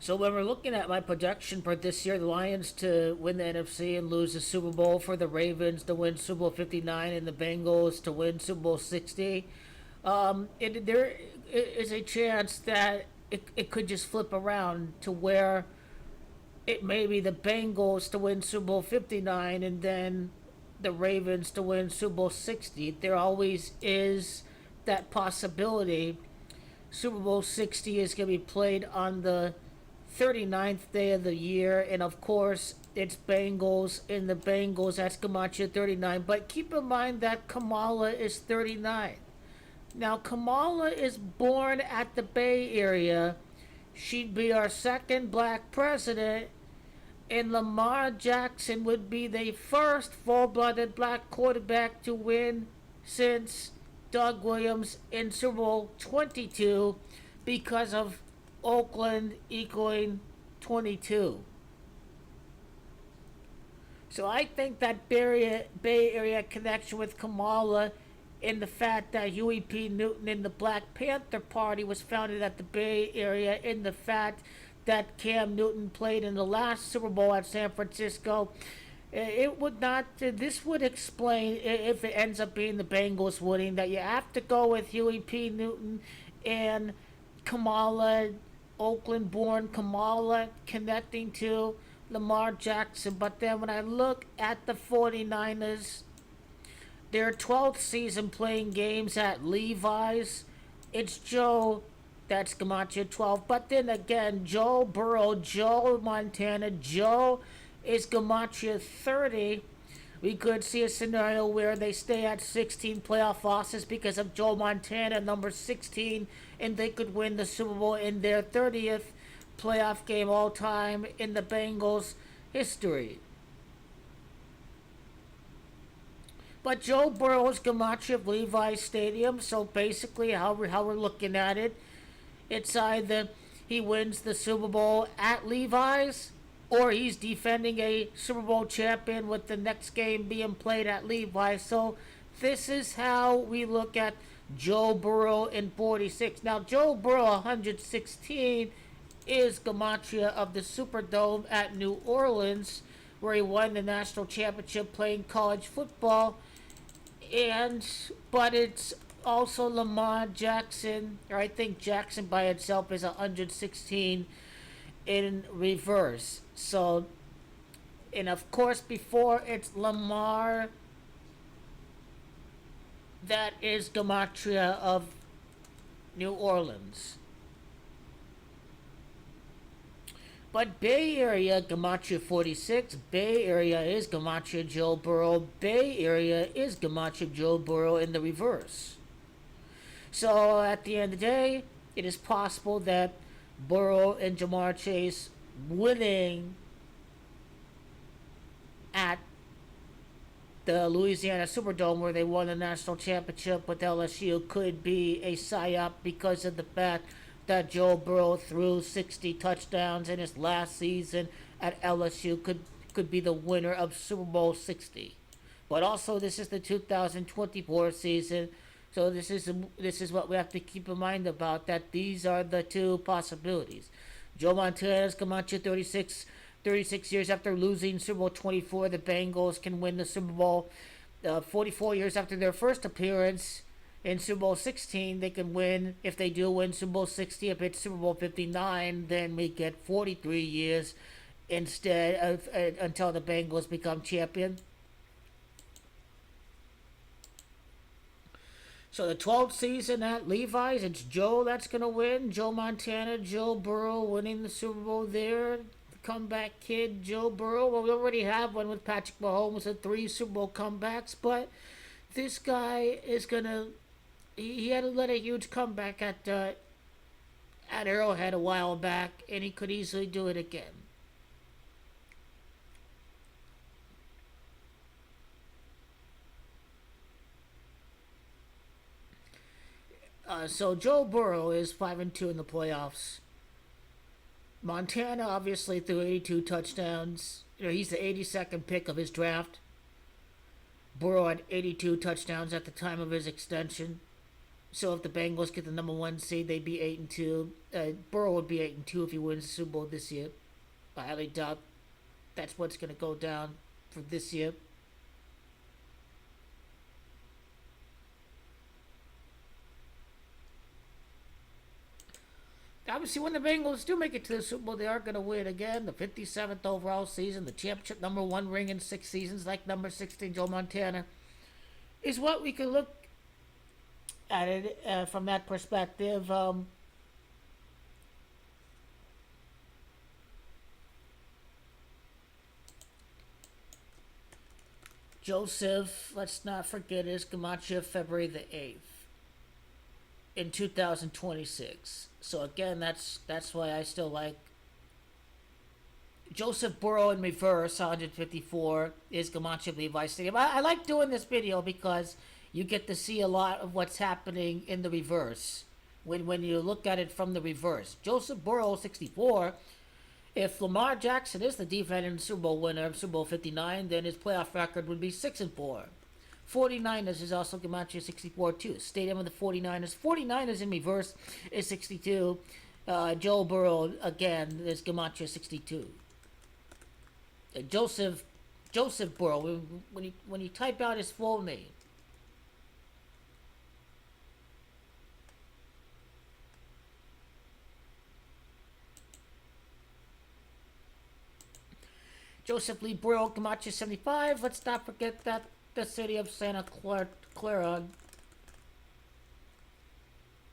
So when we're looking at my projection for this year, the Lions to win the NFC and lose the Super Bowl, for the Ravens to win Super Bowl 59 and the Bengals to win Super Bowl 60, there is a chance that it could just flip around to where it may be the Bengals to win Super Bowl 59 and then the Ravens to win Super Bowl 60. There always is that possibility. Super Bowl 60 is going to be played on the 39th day of the year, and of course it's Bengals and the Bengals. That's Gematria 39. But keep in mind that Kamala is 39. Now Kamala is born at the Bay Area. She'd be our second black president, and Lamar Jackson would be the first full-blooded black quarterback to win since Doug Williams in Super Bowl 22 because of Oakland equaling 22. So I think that Bay Area connection with Kamala and the fact that Huey P. Newton and the Black Panther Party was founded at the Bay Area, and the fact that Cam Newton played in the last Super Bowl at San Francisco, it would not. This would explain, if it ends up being the Bengals winning, that you have to go with Huey P. Newton and Kamala, Oakland-born Kamala, connecting to Lamar Jackson. But then when I look at the 49ers, their 12th season playing games at Levi's, it's Joe, that's Gematria 12. But then again, Joe Burrow, Joe Montana, Joe is Gematria 30. We could see a scenario where they stay at 16 playoff losses because of Joe Montana, number 16, and they could win the Super Bowl in their 30th playoff game all time in the Bengals history. But Joe Burrow's Gematria of Levi Stadium, so basically how we're looking at it, it's either he wins the Super Bowl at Levi's, or he's defending a Super Bowl champion with the next game being played at Levi. So this is how we look at Joe Burrow in 46. Now Joe Burrow 116 is Gematria of the Superdome at New Orleans, where he won the national championship playing college football. But it's also Lamar Jackson, or I think Jackson by itself is 116 in reverse. So, and of course before it's Lamar, that is Gematria of New Orleans. But Bay Area, Gematria 46, Bay Area is Gematria Joe Burrow, Bay Area is Gematria Joe Burrow in the reverse. So at the end of the day, it is possible that Burrow and Jamar-Chase winning at the Louisiana Superdome, where they won the national championship with LSU, could be a PSYOP because of the fact that Joe Burrow threw 60 touchdowns in his last season at LSU, could be the winner of Super Bowl 60. But also, this is the 2024 season, so this is what we have to keep in mind about, that these are the two possibilities. Joe Montana's Gematria 36 years after losing Super Bowl 24, the Bengals can win the Super Bowl. 44 years after their first appearance in Super Bowl 16, they can win. If they do win Super Bowl 60, if it's Super Bowl 59, then we get 43 years instead of until the Bengals become champion. So the 12th season at Levi's, it's Joe that's going to win. Joe Montana, Joe Burrow winning the Super Bowl there. The comeback kid, Joe Burrow. Well, we already have one with Patrick Mahomes at 3 Super Bowl comebacks, but this guy is going to... He had to let a huge comeback at Arrowhead a while back, and he could easily do it again. So Joe Burrow is 5-2 in the playoffs. Montana obviously threw 82 touchdowns. He's the 82nd pick of his draft. Burrow had 82 touchdowns at the time of his extension. So if the Bengals get the number one seed, they'd be 8-2. Burrow would be 8-2 if he wins the Super Bowl this year. I highly doubt that's what's going to go down for this year. Obviously, when the Bengals do make it to the Super Bowl, they are going to win again. The 57th overall season, the championship number 1 ring in 6 seasons, like number 16, Joe Montana, is what we can look at it from that perspective. Joseph, let's not forget, is Gematria February the 8th in 2026. So again, that's why I still like Joseph Burrow in reverse, 154 is Gematria Levi Stadium. I like doing this video because you get to see a lot of what's happening in the reverse when you look at it from the reverse. Joseph Burrow, 64. If Lamar Jackson is the defending Super Bowl winner of Super Bowl 59, then his playoff record would be 6-4. 49ers is also Gematria 64 too. Stadium of the 49ers. 49ers in reverse is 62. Joe Burrow again is Gematria 62. Joseph Burrow, when you type out his full name. Joseph Lee Burrow, Gematria 75. Let's not forget that the city of Santa Clara.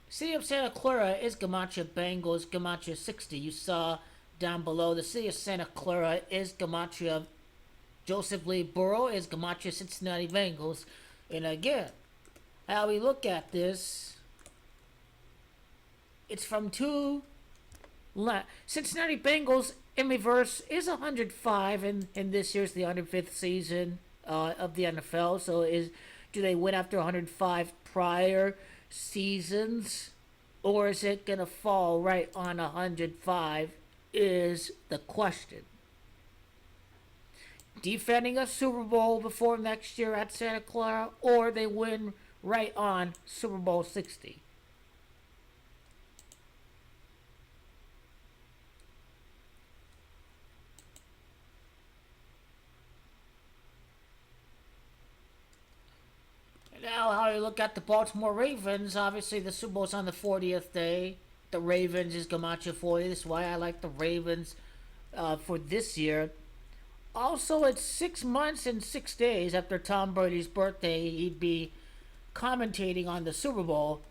City of Santa Clara is Gematria Bengals, Gematria 60. You saw down below, the city of Santa Clara is Gematria Joseph Lee Burrow is Gematria Cincinnati Bengals. And again, how we look at this, it's from two Cincinnati Bengals in reverse is 105, and this year's the 105th season of the NFL. So do they win after 105 prior seasons, or is it gonna fall right on 105? Is the question. Defending a Super Bowl before next year at Santa Clara, or they win right on Super Bowl 60. Now, how you look at the Baltimore Ravens, obviously the Super Bowl's on the 40th day. The Ravens is Gematria 40. That's why I like the Ravens for this year. Also, it's 6 months and 6 days after Tom Brady's birthday, he'd be commentating on the Super Bowl.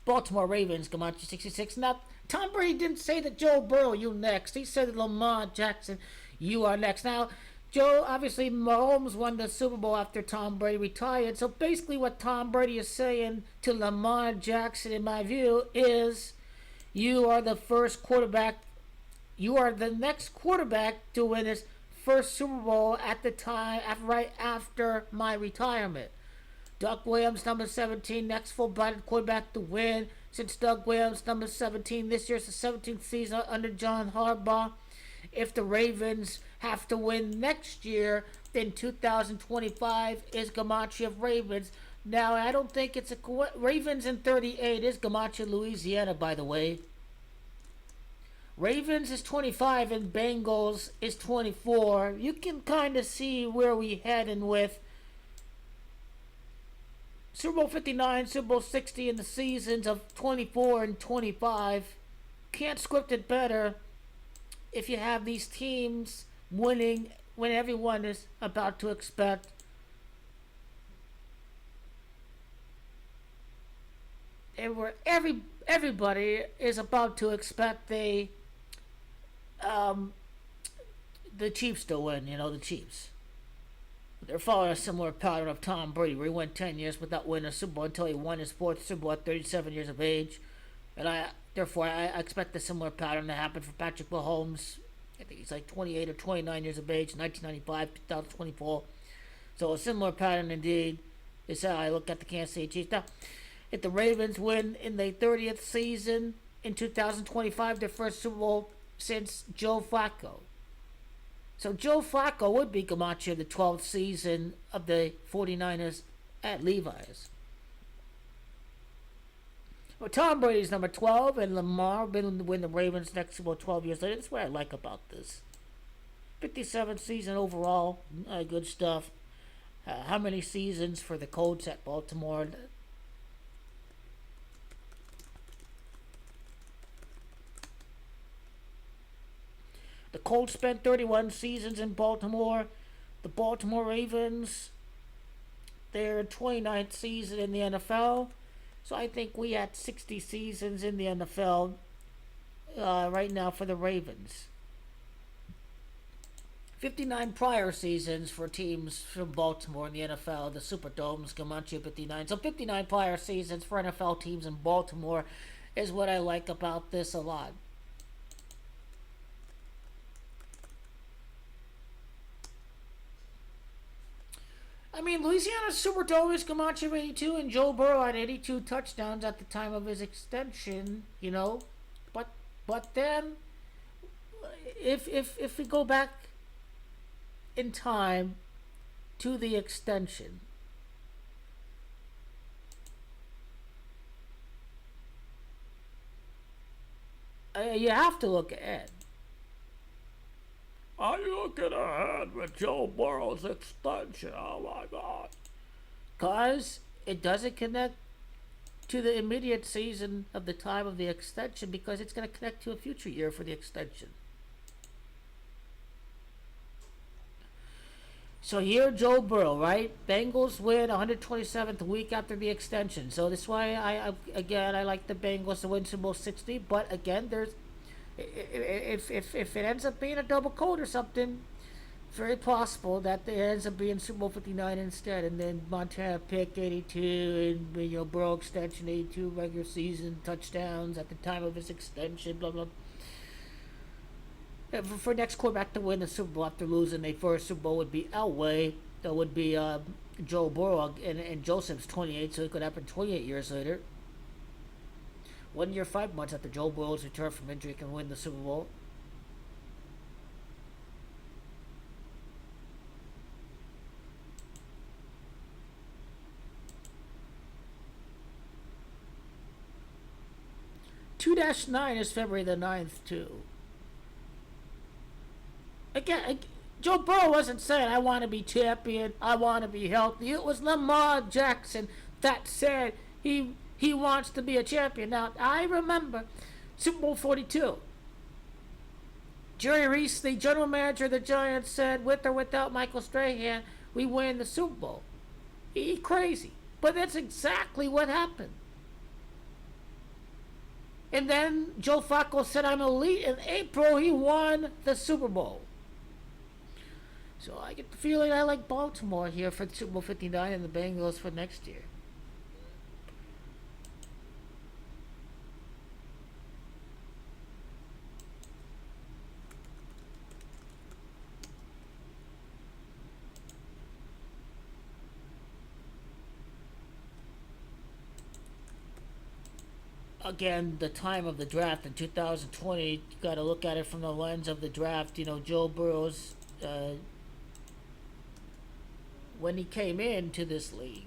Baltimore Ravens, Gematria 66. Now, Tom Brady didn't say that Joe Burrow, you next. He said that Lamar Jackson, you are next. Now, Joe, obviously, Mahomes won the Super Bowl after Tom Brady retired. So basically what Tom Brady is saying to Lamar Jackson, in my view, is you are the first quarterback, you are the next quarterback to win his first Super Bowl at the time, right after my retirement. Doug Williams, number 17, next full-blooded quarterback to win since Doug Williams, number 17. This year's the 17th season under John Harbaugh. If the Ravens have to win next year, then 2025 is Gematria of Ravens. Now, I don't think it's a Ravens in 38 is Gematria Louisiana, by the way. Ravens is 25 and Bengals is 24. You can kind of see where we heading with Super Bowl 59, Super Bowl 60 in the seasons of 24 and 25. Can't script it better if you have these teams winning when everyone is about to expect and where everybody is about to expect the Chiefs to win, the Chiefs. They're following a similar pattern of Tom Brady, where he went 10 years without winning a Super Bowl until he won his fourth Super Bowl at 37 years of age. And I expect a similar pattern to happen for Patrick Mahomes. I think he's like 28 or 29 years of age, 1995, 2024. So a similar pattern indeed is how I look at the Kansas City Chiefs. Now, if the Ravens win in the 30th season in 2025, their first Super Bowl since Joe Flacco. So Joe Flacco would be Gematria the 12th season of the 49ers at Levi's. But Tom Brady's number 12, and Lamar been win the Ravens next Super Bowl 12 years later. That's what I like about this. 57th season overall, good stuff. How many seasons for the Colts at Baltimore? The Colts spent 31 seasons in Baltimore. The Baltimore Ravens, their 29th season in the NFL. So I think we had 60 seasons in the NFL right now for the Ravens. 59 prior seasons for teams from Baltimore in the NFL, the Superdomes, Gematria 59. So 59 prior seasons for NFL teams in Baltimore is what I like about this a lot. I mean, Louisiana's Superdome is Gematria 82, and Joe Burrow had 82 touchdowns at the time of his extension, you know. But then, if we go back in time to the extension, you have to look ahead. Are you looking ahead with Joe Burrow's extension? Oh my God. Because it doesn't connect to the immediate season of the time of the extension, because it's going to connect to a future year for the extension. So here, Joe Burrow, right? Bengals win 127th week after the extension. So that's why I like the Bengals to win Super Bowl 60. But again, if it ends up being a double coat or something, very possible that it ends up being Super Bowl 59 instead, and then Montana pick 82, and Burrow extension 82, regular season touchdowns at the time of his extension, blah blah. For next quarterback to win the Super Bowl after losing a first Super Bowl would be Elway. That would be Joe Burrow, and Joseph's 28, so it could happen 28 years later. 1 year, 5 months after Joe Burrow's return from injury can win the Super Bowl. (2-9) is February the 9th too. Again, Joe Burrow wasn't saying, I want to be champion, I want to be healthy. It was Lamar Jackson that said he wants to be a champion. Now, I remember Super Bowl 42. Jerry Reese, the general manager of the Giants, said, with or without Michael Strahan, we win the Super Bowl. He crazy. But that's exactly what happened. And then Joe Flacco said, I'm elite. In April, he won the Super Bowl. So I get the feeling I like Baltimore here for the Super Bowl 59 and the Bengals for next year. Again, the time of the draft in 2020, you got to look at it from the lens of the draft. Joe Burrow's, when he came into this league,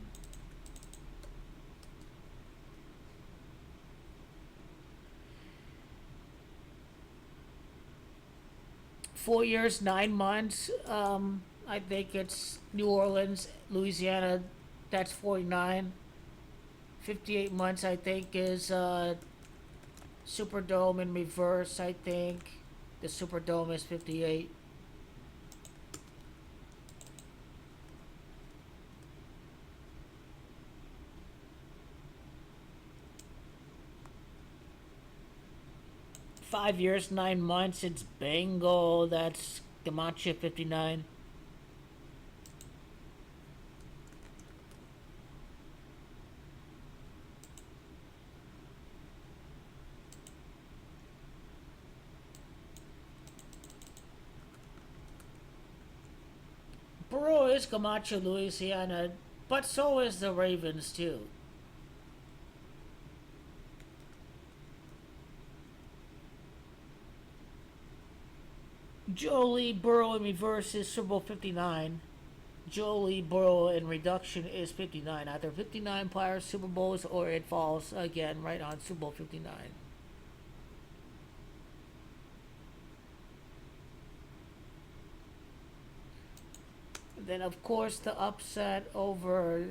four years, 9 months. I think it's New Orleans, Louisiana. That's 49. 58 months, I think, is Superdome in reverse, I think. The Superdome is 58. Five years, 9 months, it's Bengal. That's Gematria 59. Burrow is Gematria, Louisiana, but so is the Ravens, too. JOE Burrow in reverse is Super Bowl 59. JOE Burrow in reduction is 59. Either 59 prior Super Bowls or it falls again right on Super Bowl 59. Then, of course, the upset over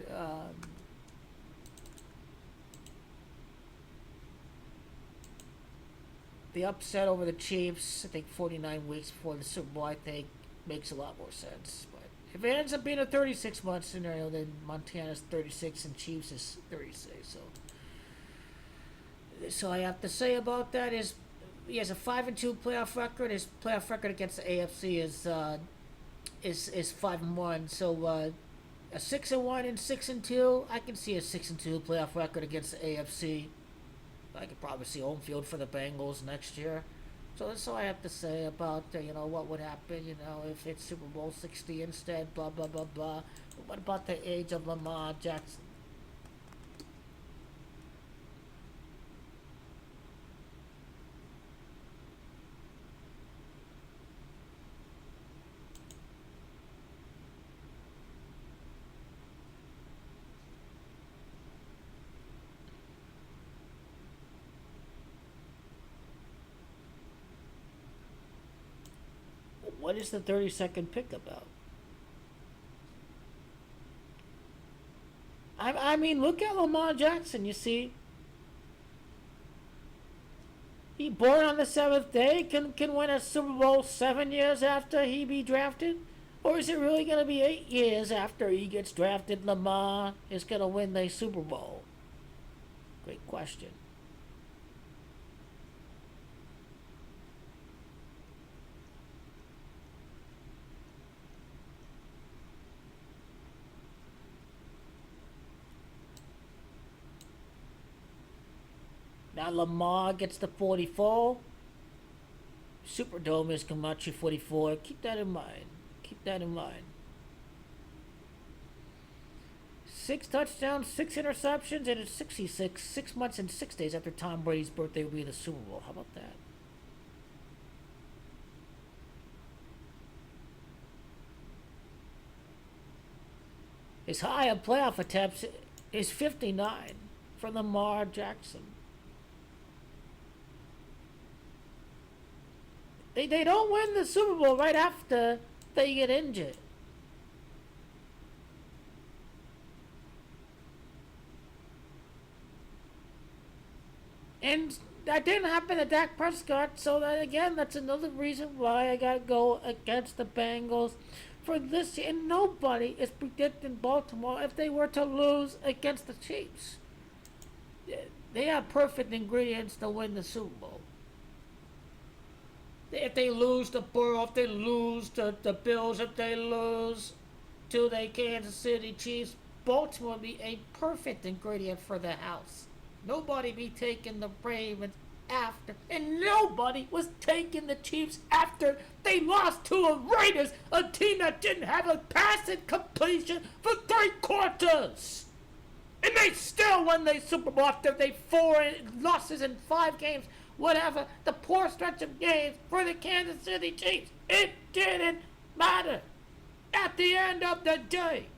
the Chiefs. I think 49 weeks before the Super Bowl, I think, makes a lot more sense. But if it ends up being a 36-month scenario, then Montana's 36 and Chiefs is 36. So I have to say about that is he has a 5-2 playoff record. His playoff record against the AFC is 5-1. So a 6-1 and 6-2. I can see a 6-2 playoff record against the AFC. I could probably see home field for the Bengals next year. So that's all I have to say about what would happen. If it's Super Bowl 60 instead. Blah blah blah blah. But what about the age of Lamar Jackson? What is the 30-second pick about? I mean, look at Lamar Jackson, you see. He born on the 7th day, can win a Super Bowl 7 years after he be drafted? Or is it really going to be 8 years after he gets drafted, Lamar is going to win the Super Bowl? Great question. Now Lamar gets the 44. Superdome is Gematria 44. Keep that in mind. Keep that in mind. 6 touchdowns, 6 interceptions, and it's 66. 6 months and 6 days after Tom Brady's birthday will be the Super Bowl. How about that? His high of playoff attempts is 59 for Lamar Jackson. They don't win the Super Bowl right after they get injured. And that didn't happen to Dak Prescott, so that again, that's another reason why I gotta go against the Bengals for this. And nobody is predicting Baltimore if they were to lose against the Chiefs. They have perfect ingredients to win the Super Bowl. If they lose to Burrow, if they lose to the Bills, if they lose to the Kansas City Chiefs, Baltimore would be a perfect ingredient for the house. Nobody be taking the Ravens after, and nobody was taking the Chiefs after they lost to a Raiders, a team that didn't have a passing completion for 3 quarters. And they still won the Super Bowl after they 4 losses in 5 games. Whatever, the poor stretch of games for the Kansas City Chiefs. It didn't matter at the end of the day.